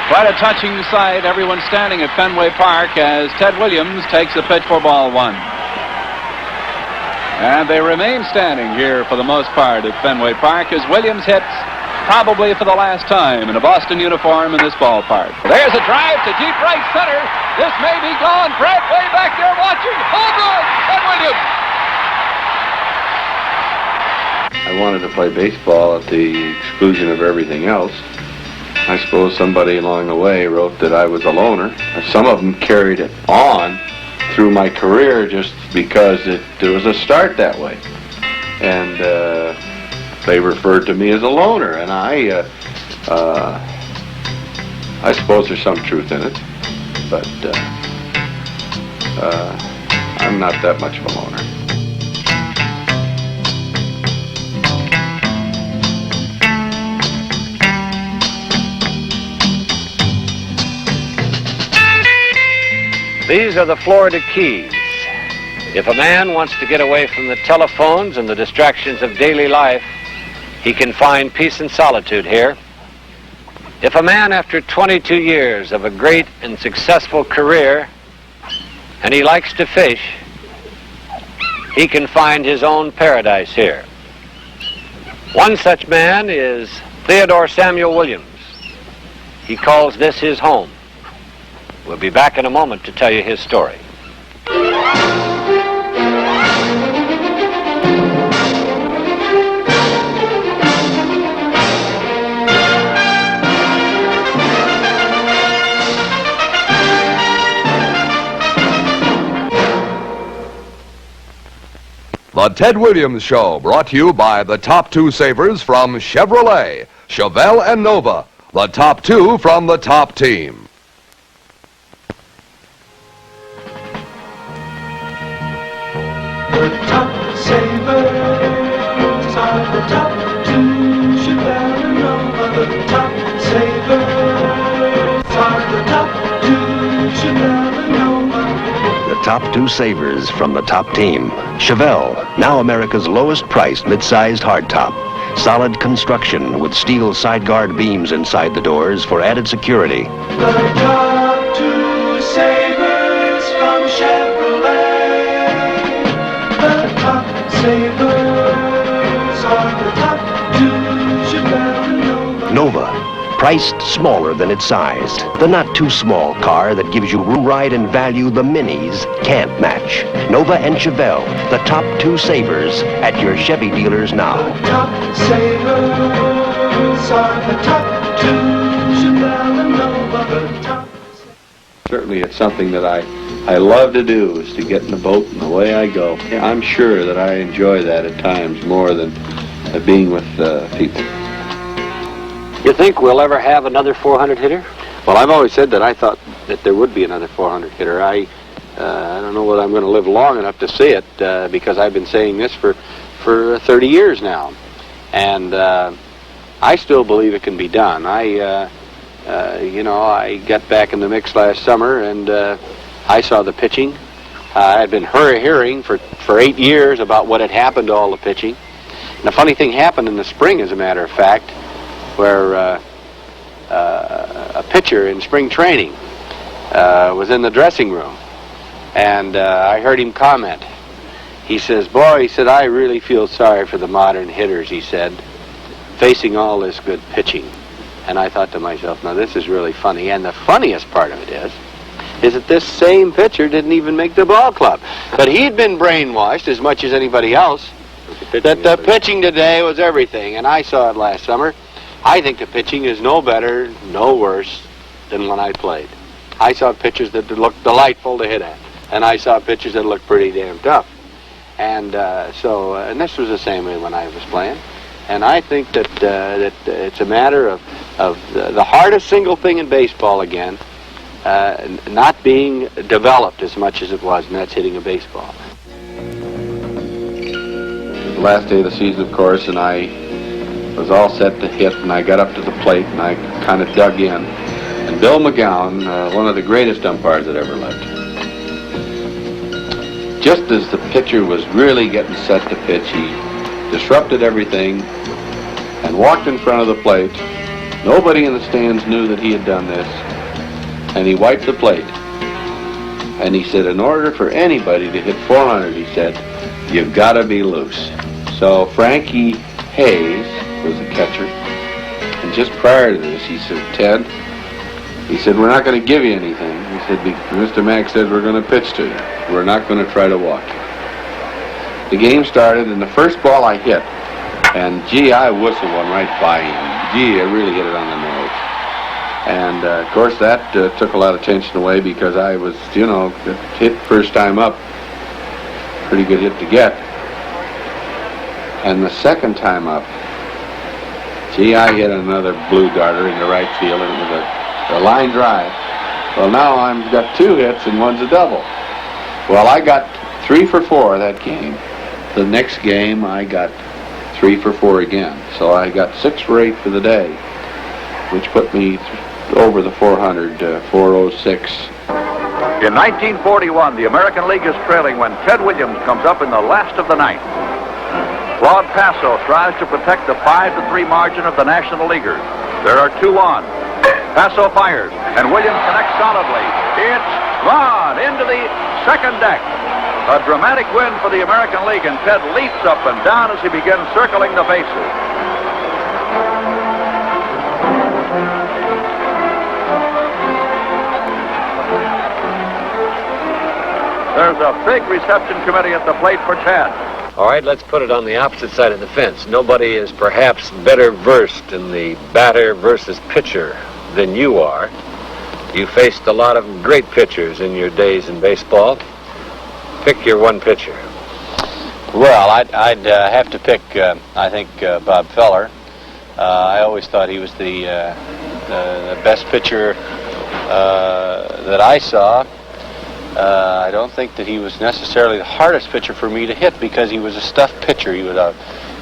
Quite a touching sight. Everyone standing at Fenway Park as Ted Williams takes a pitch for ball one. And they remain standing here for the most part at Fenway Park as Williams hits probably for the last time in a Boston uniform in this ballpark. There's a drive to deep right center. This may be gone. Brett way back there watching. Home run, Ted Williams. I wanted to play baseball at the exclusion of everything else. I suppose somebody along the way wrote that I was a loner. Some of them carried it on through my career just because it was a start that way. And they referred to me as a loner, and I suppose there's some truth in it, but I'm not that much of a loner. These are the Florida Keys. If a man wants to get away from the telephones and the distractions of daily life, he can find peace and solitude here. If a man, after 22 years of a great and successful career, and he likes to fish, he can find his own paradise here. One such man is Theodore Samuel Williams. He calls this his home. We'll be back in a moment to tell you his story. The Ted Williams Show, brought to you by the top two savers from Chevrolet, Chevelle and Nova, the top two from the top team. The top savers are the top two, Chevelle and Nova. The top savers are the top two, Chevelle and Nova. The top two savers from the top team. Chevelle, now America's lowest priced mid-sized hardtop. Solid construction with steel side guard beams inside the doors for added security. The top two savers from Chevrolet. The top savers are the top two, Chevelle and Nova. Nova, priced smaller than its size. The not too small car that gives you room, ride, and value the minis can't match. Nova and Chevelle, the top two savers at your Chevy dealers now. The top savers are the top two, Chevelle and Nova. The top. Certainly it's something that I love to do, is to get in the boat and away I go. I'm sure that I enjoy that at times more than being with people. You think we'll ever have another 400 hitter? Well, I've always said that I thought that there would be another 400 hitter. I don't know whether I'm going to live long enough to see it because I've been saying this for 30 years now. And I still believe it can be done. I got back in the mix last summer and I saw the pitching. I had been hearing for 8 years about what had happened to all the pitching. And a funny thing happened in the spring, as a matter of fact, where a pitcher in spring training was in the dressing room. And I heard him comment. He says, "Boy," he said, "I really feel sorry for the modern hitters," he said, "facing all this good pitching." And I thought to myself, now this is really funny. And the funniest part of it is that this same pitcher didn't even make the ball club. But he'd been brainwashed as much as anybody else that the pitching today was everything. And I saw it last summer. I think the pitching is no better, no worse than when I played. I saw pitchers that looked delightful to hit at. And I saw pitchers that looked pretty damn tough. And and this was the same way when I was playing. And I think that it's a matter of the hardest single thing in baseball again, not being developed as much as it was, and that's hitting a baseball. The last day of the season, of course, and I was all set to hit, and I got up to the plate, and I kind of dug in. And Bill McGowan, one of the greatest umpires that ever lived, just as the pitcher was really getting set to pitch, he disrupted everything and walked in front of the plate, Nobody in the stands knew that he had done this. And he wiped the plate. And he said, in order for anybody to hit 400, he said, you've got to be loose. So Frankie Hayes was the catcher. And just prior to this, he said, Ted, he said, we're not going to give you anything. He said, Mr. Mack said, we're going to pitch to you. We're not going to try to walk you. The game started, and the first ball I hit, and gee, I whistled one right by him. Gee, I really hit it on the nose. And, of course, that took a lot of tension away because I was, hit first time up. Pretty good hit to get. And the second time up, gee, I hit another blue darter into right field, and it was a line drive. Well, now I've got 2 hits, and one's a double. Well, I got 3 for 4 that game. The next game, I got 3 for 4 again. So I got 6 for 8 for the day, which put me over the 400, 406. In 1941, the American League is trailing when Ted Williams comes up in the last of the ninth. Claude Passo tries to protect the 5-3 margin of the National Leaguers. There are 2 on. Passo fires, and Williams connects solidly. It's gone into the second deck. A dramatic win for the American League, and Ted leaps up and down as he begins circling the bases. There's a big reception committee at the plate for Ted. All right, let's put it on the opposite side of the fence. Nobody is perhaps better versed in the batter versus pitcher than you are. You faced a lot of great pitchers in your days in baseball. Pick your one pitcher. Well, I'd have to pick, I think, Bob Feller. I always thought he was the best pitcher that I saw. I don't think that he was necessarily the hardest pitcher for me to hit because he was a stuffed pitcher. He was a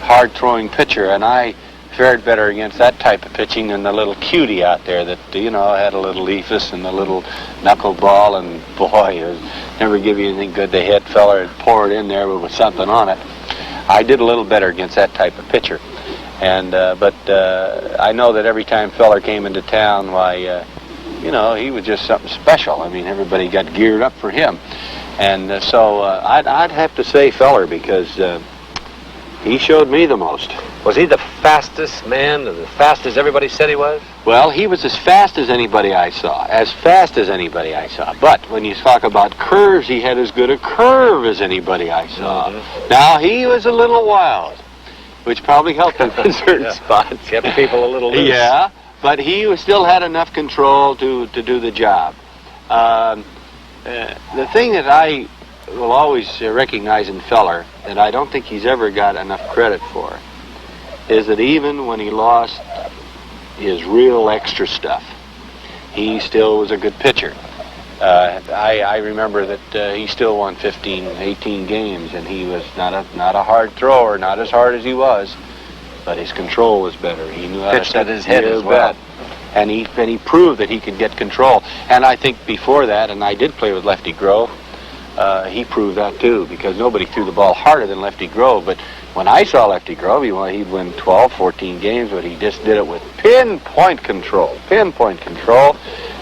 hard-throwing pitcher, and I fared better against that type of pitching than the little cutie out there that, had a little leafus and a little knuckleball, and boy, it never give you anything good to hit. Feller would pour it in there with something on it. I did a little better against that type of pitcher. And but I know that every time Feller came into town, why, he was just something special. I mean, everybody got geared up for him. And so I'd have to say Feller because he showed me the most. Was he the fastest man, as fast as everybody said he was? Well, he was as fast as anybody I saw. As fast as anybody I saw. But when you talk about curves, he had as good a curve as anybody I saw. Mm-hmm. Now, he was a little wild, which probably helped him in certain spots. Kept people a little loose. Yeah, but he still had enough control to do the job. The thing that I will always recognize in Feller, that I don't think he's ever got enough credit for, is that even when he lost his real extra stuff, he still was a good pitcher. I remember that he still won 15, 18 games, and he was not a hard thrower, not as hard as he was, but his control was better. He knew how to pitched at his head as well. And he proved that he could get control. And I think before that, and I did play with Lefty Grove, he proved that too, because nobody threw the ball harder than Lefty Grove. But when I saw Lefty Grove, he'd win 12, 14 games, but he just did it with pinpoint control.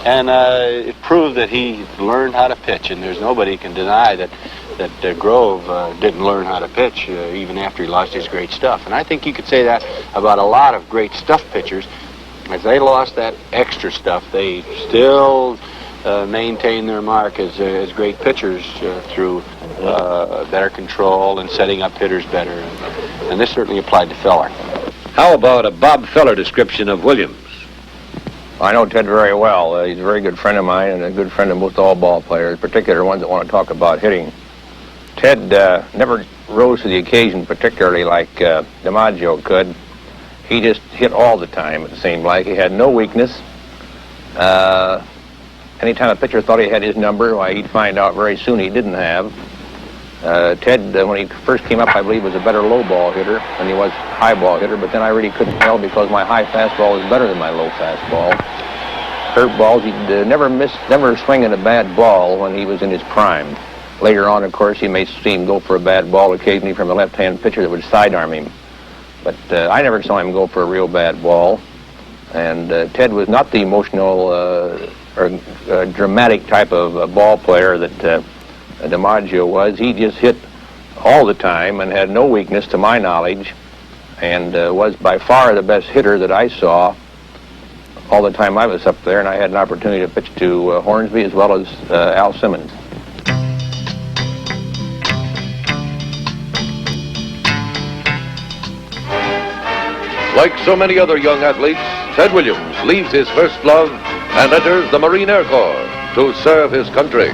And it proved that he learned how to pitch, and there's nobody can deny that Grove didn't learn how to pitch even after he lost his great stuff. And I think you could say that about a lot of great stuff pitchers. As they lost that extra stuff, they still maintain their mark as great pitchers through better control and setting up hitters better. And this certainly applied to Feller. How about a Bob Feller description of Williams? I know Ted very well. He's a very good friend of mine and a good friend of most all ball players, particularly ones that want to talk about hitting. Ted never rose to the occasion particularly like DiMaggio could. He just hit all the time, it seemed like. He had no weakness. Anytime a pitcher thought he had his number, why, he'd find out very soon he didn't have. Ted, when he first came up, I believe, was a better low ball hitter than he was high ball hitter, but then I really couldn't tell because my high fastball was better than my low fastball. Curve balls, he'd never swing at a bad ball when he was in his prime. Later on, of course, he may see him go for a bad ball occasionally from a left-hand pitcher that would sidearm him. But I never saw him go for a real bad ball. And Ted was not the emotional or dramatic type of ball player that DiMaggio was. He just hit all the time and had no weakness to my knowledge, and was by far the best hitter that I saw all the time I was up there, and I had an opportunity to pitch to Hornsby as well as Al Simmons. Like so many other young athletes, Ted Williams leaves his first love and enters the Marine Air Corps to serve his country.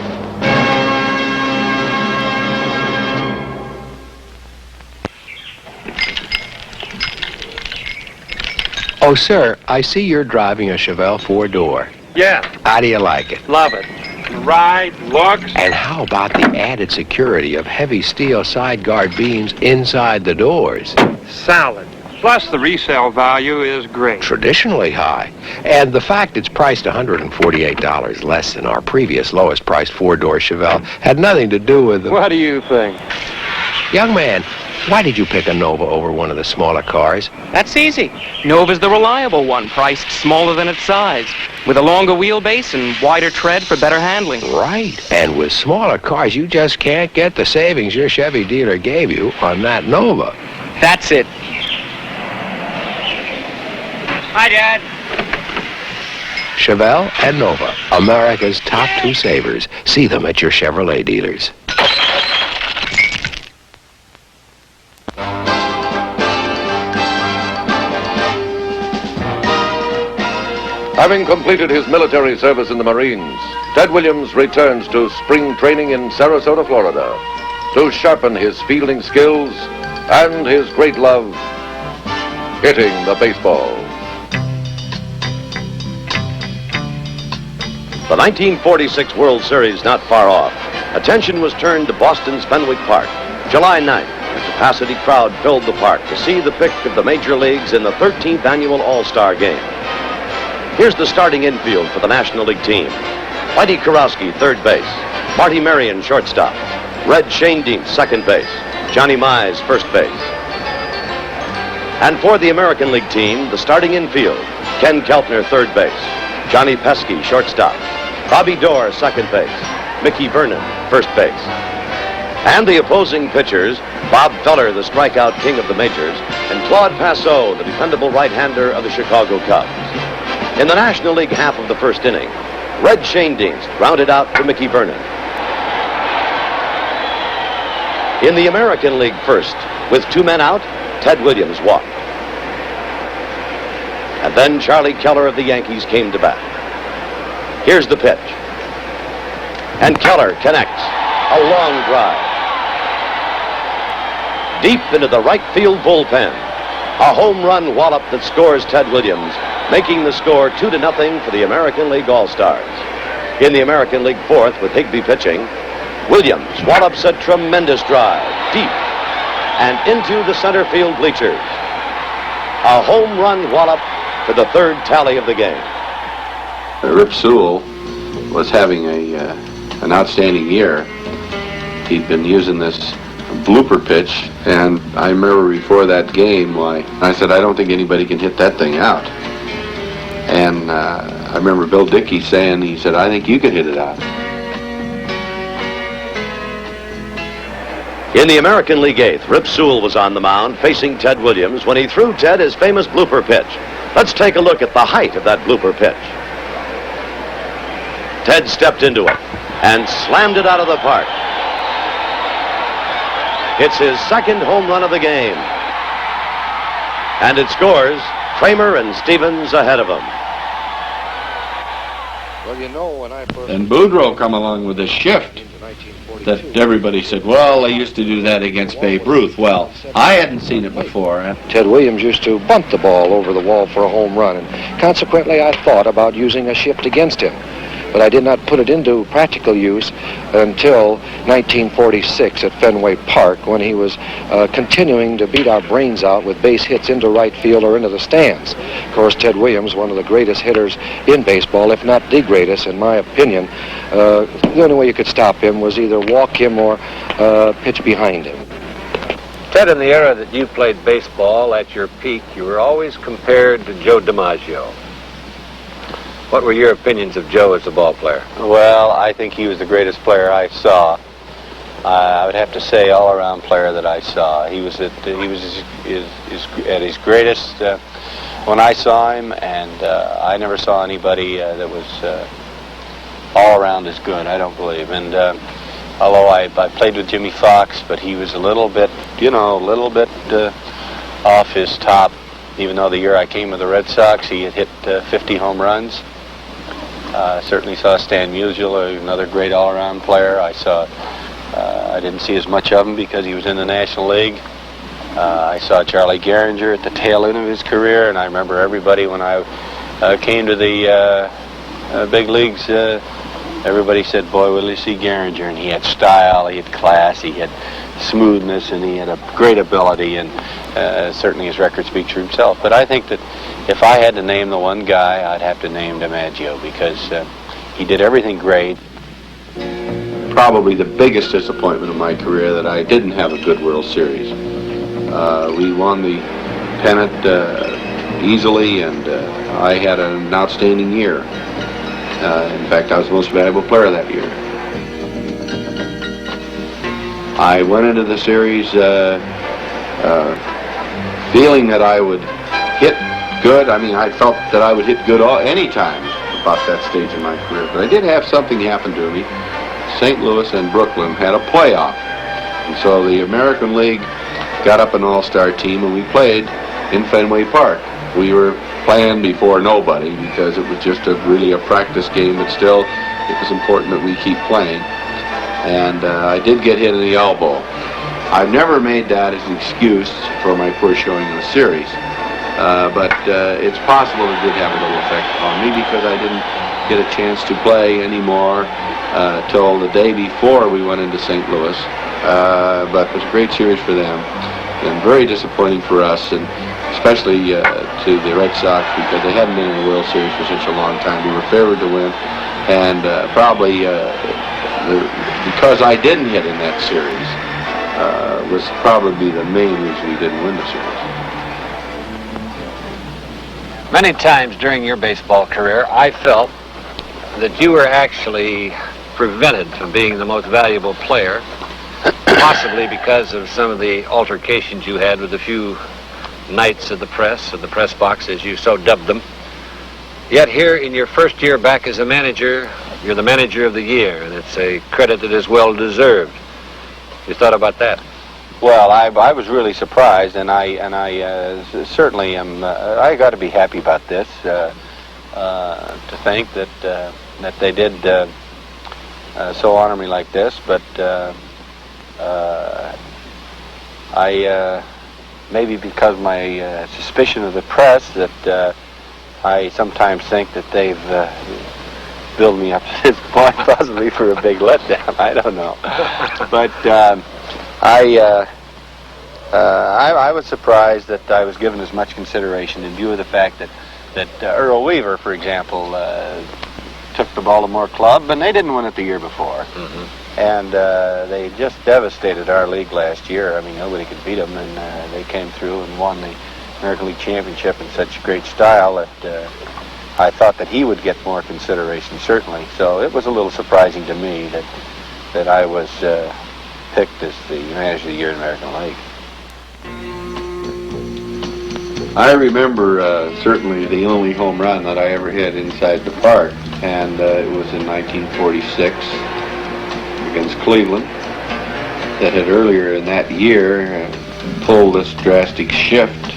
Oh, sir, I see you're driving a Chevelle four-door. Yeah, How do you like it? love it. Ride, looks. And how about the added security of heavy steel side guard beams inside the doors? Solid. Plus, the resale value is great. Traditionally high. And the fact it's priced $148 less than our previous lowest priced four-door Chevelle had nothing to do with the... What do you think? Young man, why did you pick a Nova over one of the smaller cars? That's easy. Nova's the reliable one, priced smaller than its size, with a longer wheelbase and wider tread for better handling. Right. And with smaller cars, you just can't get the savings your Chevy dealer gave you on that Nova. That's it. Hi, Dad. Chevelle and Nova, America's top two savers. See them at your Chevrolet dealers. Having completed his military service in the Marines, Ted Williams returns to spring training in Sarasota, Florida, to sharpen his fielding skills and his great love, hitting the baseball. The 1946 World Series not far off. Attention was turned to Boston's Fenwick Park. July 9th, a capacity crowd filled the park to see the pick of the major leagues in the 13th annual All-Star Game. Here's the starting infield for the National League team. Whitey Kurowski, third base. Marty Marion, shortstop. Red Schoendienst, second base. Johnny Mize, first base. And for the American League team, the starting infield, Ken Keltner, third base. Johnny Pesky, shortstop. Bobby Dorr, second base. Mickey Vernon, first base. And the opposing pitchers, Bob Feller, the strikeout king of the majors, and Claude Passeau, the dependable right-hander of the Chicago Cubs. In the National League half of the first inning, Red Schoendienst grounded out to Mickey Vernon. In the American League first, with two men out, Ted Williams walked. And then Charlie Keller of the Yankees came to bat. Here's the pitch. And Keller connects. A long drive. Deep into the right field bullpen. A home run wallop that scores Ted Williams, making the score 2-0 for the American League All-Stars. In the American League fourth, with Higbee pitching, Williams wallops a tremendous drive, deep, and into the center field bleachers. A home run wallop for the third tally of the game. Rip Sewell was having an outstanding year. He'd been using this blooper pitch, and I remember before that game, I said, I don't think anybody can hit that thing out. And I remember Bill Dickey saying, he said, I think you could hit it out. In the American League eighth, Rip Sewell was on the mound facing Ted Williams when he threw Ted his famous blooper pitch. Let's take a look at the height of that blooper pitch. Ted stepped into it and slammed it out of the park. It's his second home run of the game. And it scores Kramer and Stevens ahead of him. Well, you know, when I first... And Boudreaux come along with a shift that everybody said, well, they used to do that against Babe Ruth. Well, I hadn't seen it before. Ted Williams used to bunt the ball over the wall for a home run, and consequently I thought about using a shift against him. But I did not put it into practical use until 1946 at Fenway Park, when he was continuing to beat our brains out with base hits into right field or into the stands. Of course, Ted Williams, one of the greatest hitters in baseball, if not the greatest, in my opinion. The only way you could stop him was either walk him or pitch behind him. Ted, in the era that you played baseball at your peak, you were always compared to Joe DiMaggio. What were your opinions of Joe as a ball player? Well, I think he was the greatest player I saw. I would have to say all-around player that I saw. He was at his greatest when I saw him, and I never saw anybody that was all around as good, I don't believe. And although I played with Jimmy Fox, but he was a little bit off his top. Even though the year I came with the Red Sox, he had hit 50 home runs. Certainly saw Stan Musial, another great all-around player. I didn't see as much of him because he was in the National League. I saw Charlie Gehringer at the tail end of his career, and I remember everybody when I came to the big leagues, everybody said, boy, will you see Gehringer? And he had style, he had class, he had smoothness, and he had a great ability, and certainly his record speaks for himself. But I think that if I had to name the one guy, I'd have to name DiMaggio, because he did everything great. Probably the biggest disappointment of my career that I didn't have a good World Series. We won the pennant easily, and I had an outstanding year. In fact, I was the most valuable player that year. I went into the series feeling that I would hit good. I mean, I felt that I would hit good any time about that stage in my career. But I did have something happen to me. St. Louis and Brooklyn had a playoff. And so the American League got up an all-star team, and we played in Fenway Park. We were playing before nobody because it was just really a practice game, but still it was important that we keep playing. And I did get hit in the elbow. I've never made that as an excuse for my poor showing in the series. But it's possible it did have a little effect on me because I didn't get a chance to play anymore till the day before we went into St. Louis. But it was a great series for them and very disappointing for us, and especially to the Red Sox because they hadn't been in the World Series for such a long time. We were favored to win, and probably because I didn't hit in that series was probably the main reason we didn't win the series. Many times during your baseball career, I felt that you were actually prevented from being the most valuable player, possibly because of some of the altercations you had with a few knights of the press box, as you so dubbed them. Yet here in your first year back as a manager, you're the manager of the year, and it's a credit that is well deserved. You thought about that? Well, I was really surprised, and I certainly am. I got to be happy about this. To think that they did so honor me like this, but I maybe because my suspicion of the press that I sometimes think that they've built me up to this point, possibly for a big letdown. I don't know, but I was surprised that I was given as much consideration in view of the fact that Earl Weaver, for example, took the Baltimore club, and they didn't win it the year before. Mm-hmm. And they just devastated our league last year. I mean, nobody could beat them, and they came through and won the American League Championship in such great style that I thought that he would get more consideration, certainly. So it was a little surprising to me that I was picked as the manager of the year in the American League. I remember certainly the only home run that I ever hit inside the park, and it was in 1946 against Cleveland, that had earlier in that year pulled this drastic shift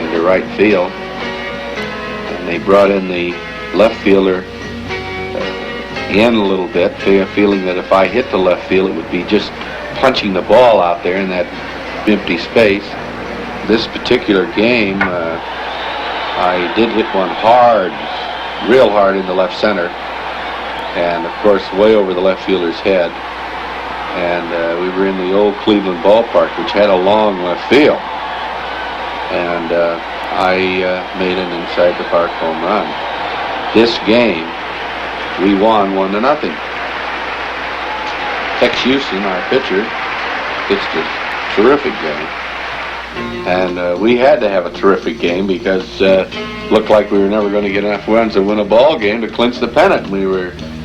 into right field, and they brought in the left fielder in a little bit, feeling that if I hit the left field it would be just punching the ball out there in that empty space. This particular game, I did hit one hard, real hard in the left center, and of course way over the left fielder's head. And we were in the old Cleveland ballpark, which had a long left field, and I made an inside the park home run. This game, we won 1-0. Tex Houston, our pitcher, pitched a terrific game. And we had to have a terrific game because looked like we were never going to get enough runs to win a ball game to clinch the pennant. We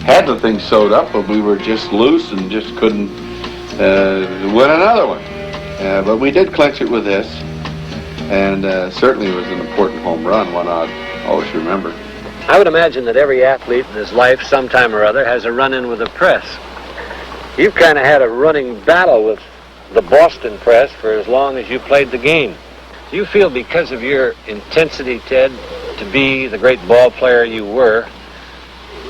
had the thing sewed up, but we were just loose and just couldn't win another one. But we did clinch it with this, and certainly it was an important home run, one I'll always remember. I would imagine that every athlete in his life, sometime or other, has a run-in with the press. You've kind of had a running battle with the Boston press for as long as you played the game. Do you feel because of your intensity, Ted, to be the great ball player you were,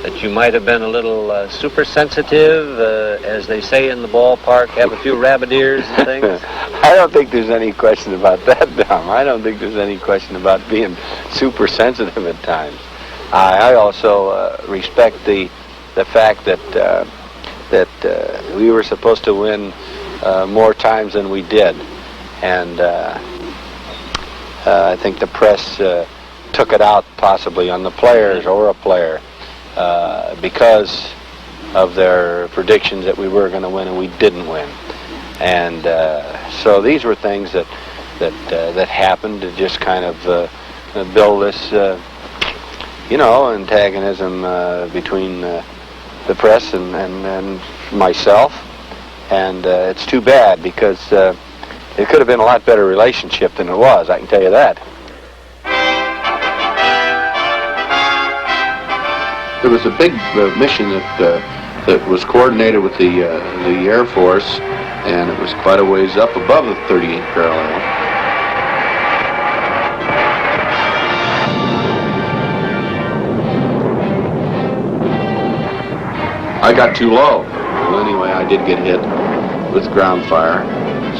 that you might have been a little super sensitive, as they say in the ballpark, have a few rabbit ears and things? I don't think there's any question about that, Tom. I don't think there's any question about being super sensitive at times. I also respect the fact that we were supposed to win more times than we did, and I think the press took it out possibly on the players or a player because of their predictions that we were going to win and we didn't win. And so these were things that happened to just kind of build this, antagonism between the press and myself. And it's too bad because it could have been a lot better relationship than it was, I can tell you that. There was a big mission that was coordinated with the Air Force, and it was quite a ways up above the 38th parallel. I got too low. Well, anyway, I did get hit with ground fire,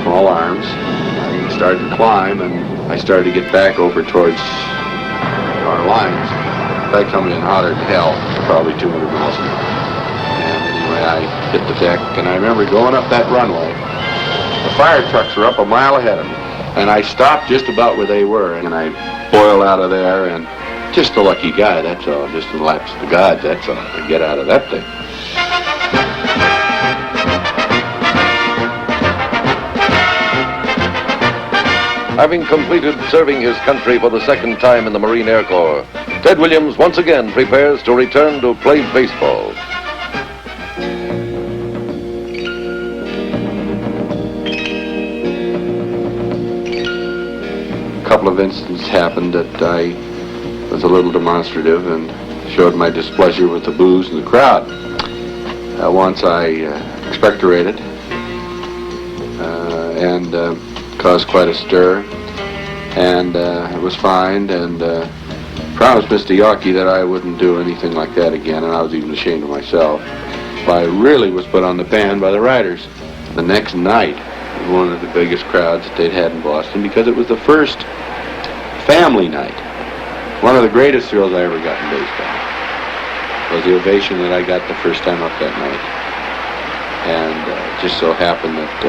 small arms. I started to climb, and I started to get back over towards our lines. I coming in hotter than hell, probably 200 miles an hour. And anyway, I hit the deck, and I remember going up that runway. The fire trucks were up a mile ahead of me, and I stopped just about where they were, and I boiled out of there, and just a lucky guy, that's all, just a lapse of the gods, that's all, to get out of that thing. Having completed serving his country for the second time in the Marine Air Corps, Ted Williams once again prepares to return to play baseball. A couple of incidents happened that I was a little demonstrative and showed my displeasure with the boos and the crowd. Once I expectorated and caused quite a stir, and it was fined, and promised Mr. Yawkey that I wouldn't do anything like that again, and I was even ashamed of myself. But I really was put on the ban by the writers. The next night was one of the biggest crowds that they'd had in Boston because it was the first family night. One of the greatest thrills I ever got in baseball was the ovation that I got the first time up that night. And it just so happened that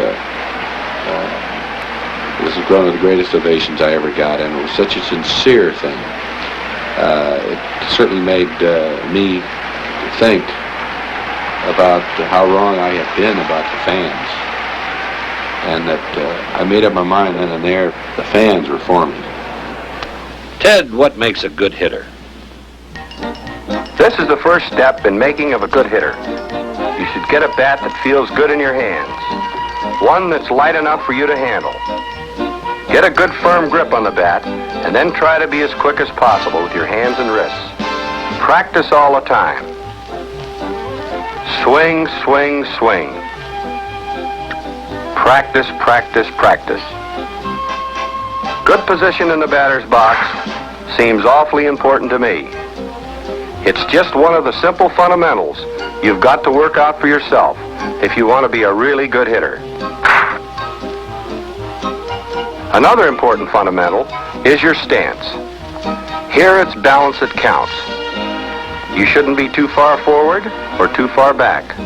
it was one of the greatest ovations I ever got, and it was such a sincere thing. It certainly made me think about how wrong I had been about the fans, and that I made up my mind then and there the fans were for me. Ted, what makes a good hitter? This is the first step in making of a good hitter. You should get a bat that feels good in your hands, one that's light enough for you to handle. Get a good firm grip on the bat, and then try to be as quick as possible with your hands and wrists. Practice all the time. Swing, swing, swing. Practice, practice, practice. Good position in the batter's box seems awfully important to me. It's just one of the simple fundamentals you've got to work out for yourself if you want to be a really good hitter. Another important fundamental is your stance. Here it's balance that counts. You shouldn't be too far forward or too far back,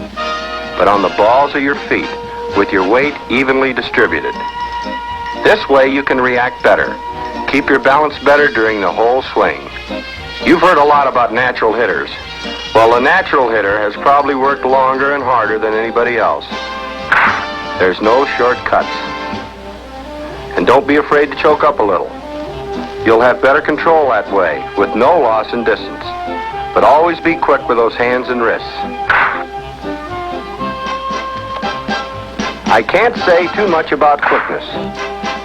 but on the balls of your feet with your weight evenly distributed. This way you can react better, keep your balance better during the whole swing. You've heard a lot about natural hitters. Well, the natural hitter has probably worked longer and harder than anybody else. There's no shortcuts. And don't be afraid to choke up a little. You'll have better control that way, with no loss in distance. But always be quick with those hands and wrists. I can't say too much about quickness.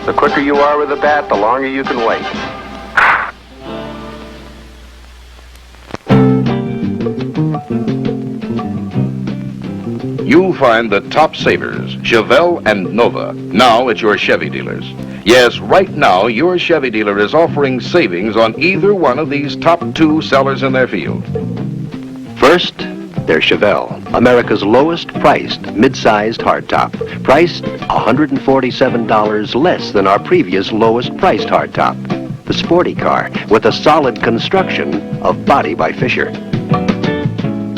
The quicker you are with the bat, the longer you can wait. You'll find the top savers, Chevelle and Nova, now at your Chevy dealers. Yes, right now, your Chevy dealer is offering savings on either one of these top 2 sellers in their field. First, there's Chevelle, America's lowest priced mid-sized hardtop. Priced $147 less than our previous lowest priced hardtop. The sporty car with a solid construction of body by Fisher.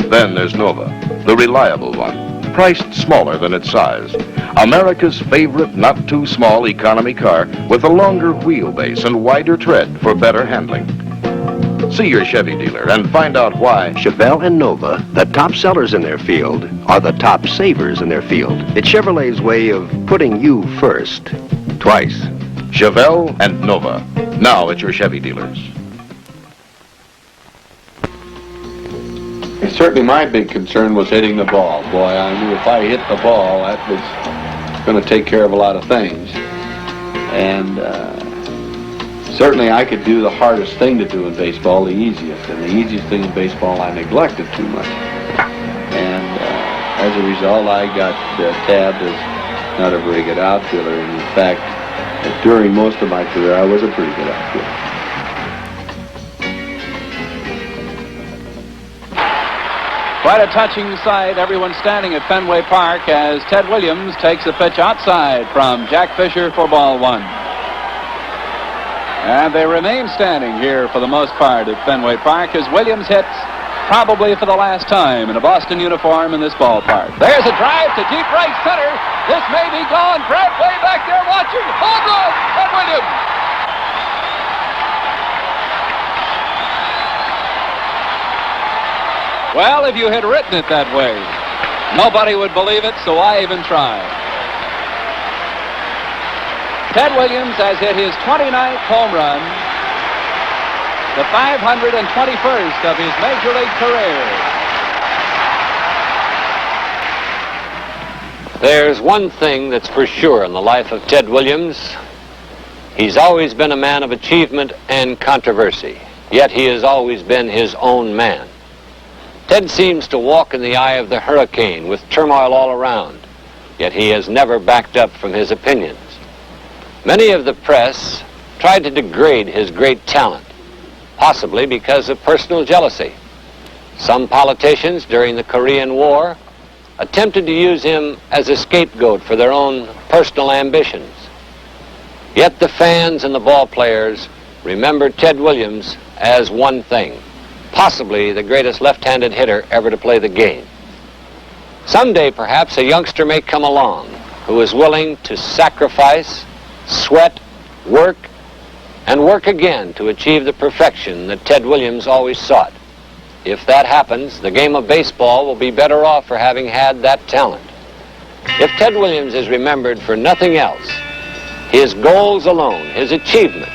Then there's Nova, the reliable one, priced smaller than its size. America's favorite not too small economy car with a longer wheelbase and wider tread for better handling. See your Chevy dealer and find out why Chevelle and Nova, the top sellers in their field, are the top savers in their field. It's Chevrolet's way of putting you first. Twice. Chevelle and Nova, now at your Chevy dealers. Certainly my big concern was hitting the ball. Boy, I knew if I hit the ball, that was going to take care of a lot of things. And certainly I could do the hardest thing to do in baseball, the easiest. And the easiest thing in baseball I neglected too much. And as a result, I got tabbed as not a very good outfielder. And in fact, during most of my career, I was a pretty good outfielder. Quite a touching sight. Everyone standing at Fenway Park as Ted Williams takes a pitch outside from Jack Fisher for ball 1. And they remain standing here for the most part at Fenway Park as Williams hits probably for the last time in a Boston uniform in this ballpark. There's a drive to deep right center. This may be gone. Brad way back there watching. Home run, Ted Williams. Well, if you had written it that way, nobody would believe it, so I even tried. Ted Williams has hit his 29th home run, the 521st of his Major League career. There's one thing that's for sure in the life of Ted Williams. He's always been a man of achievement and controversy, yet he has always been his own man. Ted seems to walk in the eye of the hurricane with turmoil all around, yet he has never backed up from his opinions. Many of the press tried to degrade his great talent, possibly because of personal jealousy. Some politicians during the Korean War attempted to use him as a scapegoat for their own personal ambitions. Yet the fans and the ball players remember Ted Williams as one thing: possibly the greatest left-handed hitter ever to play the game. Someday, perhaps, a youngster may come along who is willing to sacrifice, sweat, work, and work again to achieve the perfection that Ted Williams always sought. If that happens, the game of baseball will be better off for having had that talent. If Ted Williams is remembered for nothing else, his goals alone, his achievements,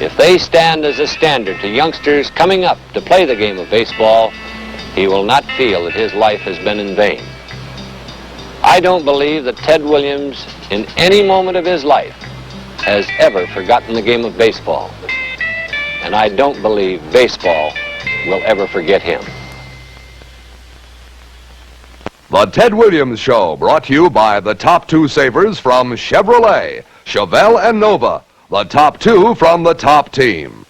if they stand as a standard to youngsters coming up to play the game of baseball, he will not feel that his life has been in vain. I don't believe that Ted Williams, in any moment of his life, has ever forgotten the game of baseball. And I don't believe baseball will ever forget him. The Ted Williams Show, brought to you by the top 2 savers from Chevrolet, Chevelle and Nova, the top 2 from the top team.